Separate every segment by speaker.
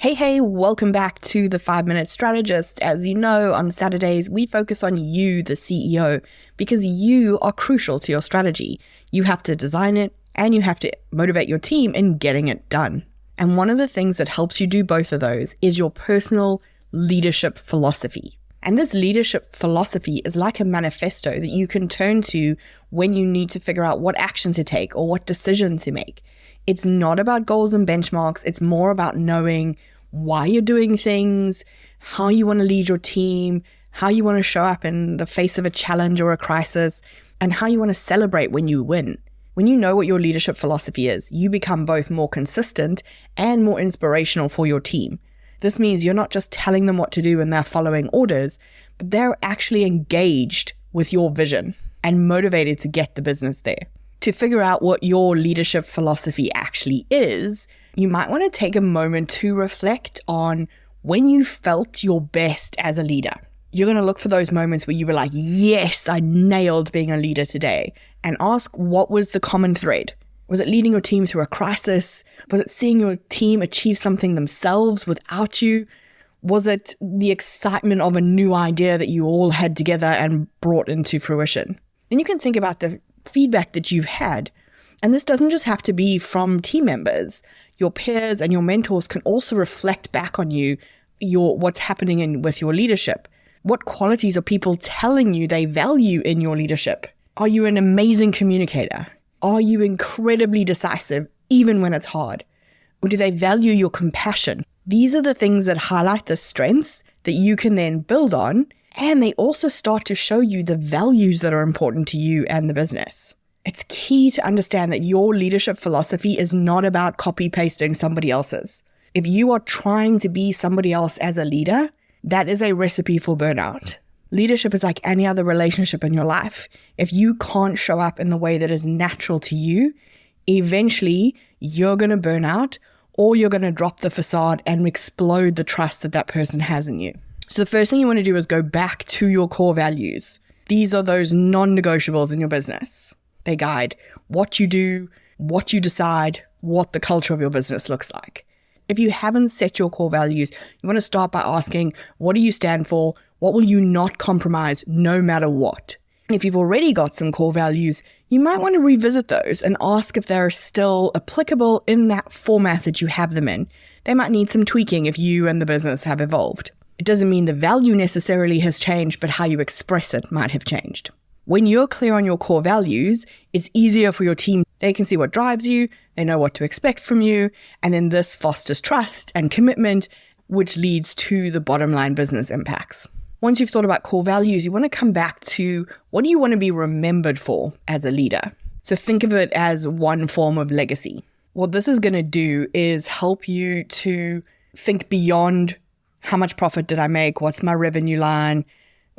Speaker 1: Hey, welcome back to the 5-Minute Strategist. As you know, on Saturdays, we focus on you, the CEO, because you are crucial to your strategy. You have to design it and you have to motivate your team in getting it done. And one of the things that helps you do both of those is your personal leadership philosophy. And this leadership philosophy is like a manifesto that you can turn to when you need to figure out what action to take or what decision to make. It's not about goals and benchmarks. It's more about knowing why you're doing things, how you want to lead your team, how you want to show up in the face of a challenge or a crisis, and how you want to celebrate when you win. When you know what your leadership philosophy is, you become both more consistent and more inspirational for your team. This means you're not just telling them what to do and they're following orders, but they're actually engaged with your vision and motivated to get the business there. To figure out what your leadership philosophy actually is, you might want to take a moment to reflect on when you felt your best as a leader. You're going to look for those moments where you were like, yes, I nailed being a leader today, and ask what was the common thread. Was it leading your team through a crisis? Was it seeing your team achieve something themselves without you? Was it the excitement of a new idea that you all had together and brought into fruition? Then you can think about the feedback that you've had. And this doesn't just have to be from team members. Your peers and your mentors can also reflect back on you, what's happening with your leadership. What qualities are people telling you they value in your leadership? Are you an amazing communicator? Are you incredibly decisive, even when it's hard? Or do they value your compassion? These are the things that highlight the strengths that you can then build on, and they also start to show you the values that are important to you and the business. It's key to understand that your leadership philosophy is not about copy-pasting somebody else's. If you are trying to be somebody else as a leader, that is a recipe for burnout. Leadership is like any other relationship in your life. If you can't show up in the way that is natural to you, eventually you're going to burn out, or you're going to drop the facade and explode the trust that person has in you. So the first thing you want to do is go back to your core values. These are those non-negotiables in your business. They guide what you do, what you decide, what the culture of your business looks like. If you haven't set your core values, you want to start by asking, what do you stand for? What will you not compromise no matter what? If you've already got some core values, you might want to revisit those and ask if they're still applicable in that format that you have them in. They might need some tweaking if you and the business have evolved. It doesn't mean the value necessarily has changed, but how you express it might have changed. When you're clear on your core values, it's easier for your team. They can see what drives you, they know what to expect from you, and then this fosters trust and commitment, which leads to the bottom line business impacts. Once you've thought about core values, you want to come back to what do you want to be remembered for as a leader? So think of it as one form of legacy. What this is going to do is help you to think beyond how much profit did I make? What's my revenue line?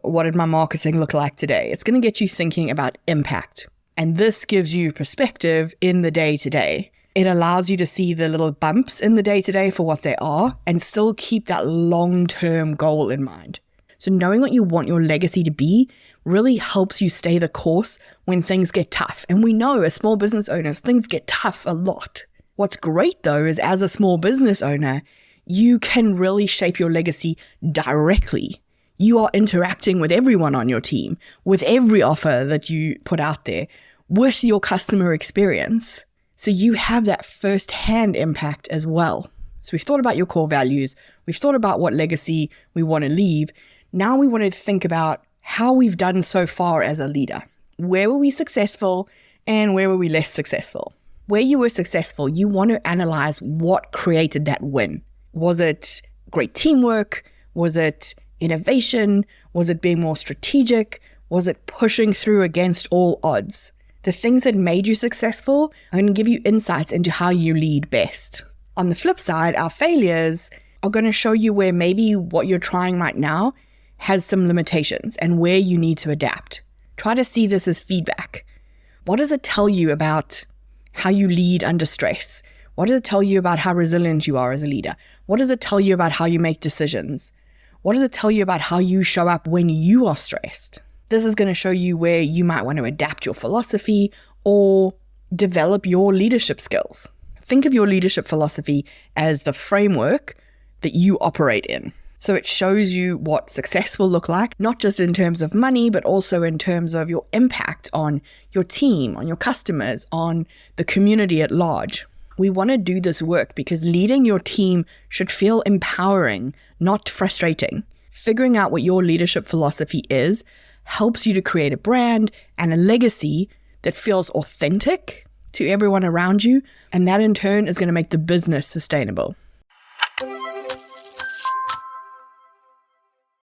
Speaker 1: What did my marketing look like today? It's going to get you thinking about impact. And this gives you perspective in the day-to-day. It allows you to see the little bumps in the day-to-day for what they are and still keep that long-term goal in mind. So knowing what you want your legacy to be really helps you stay the course when things get tough. And we know as small business owners, things get tough a lot. What's great though is as a small business owner, you can really shape your legacy directly. You are interacting with everyone on your team, with every offer that you put out there, with your customer experience. So you have that first-hand impact as well. So we've thought about your core values. We've thought about what legacy we want to leave. Now we want to think about how we've done so far as a leader. Where were we successful and where were we less successful? Where you were successful, you want to analyze what created that win. Was it great teamwork? Was it innovation? Was it being more strategic? Was it pushing through against all odds? The things that made you successful are going to give you insights into how you lead best. On the flip side, our failures are going to show you where maybe what you're trying right now has some limitations and where you need to adapt. Try to see this as feedback. What does it tell you about how you lead under stress? What does it tell you about how resilient you are as a leader? What does it tell you about how you make decisions? What does it tell you about how you show up when you are stressed? This is going to show you where you might want to adapt your philosophy or develop your leadership skills. Think of your leadership philosophy as the framework that you operate in. So it shows you what success will look like, not just in terms of money, but also in terms of your impact on your team, on your customers, on the community at large. We want to do this work because leading your team should feel empowering, not frustrating. Figuring out what your leadership philosophy is helps you to create a brand and a legacy that feels authentic to everyone around you, and that in turn is going to make the business sustainable.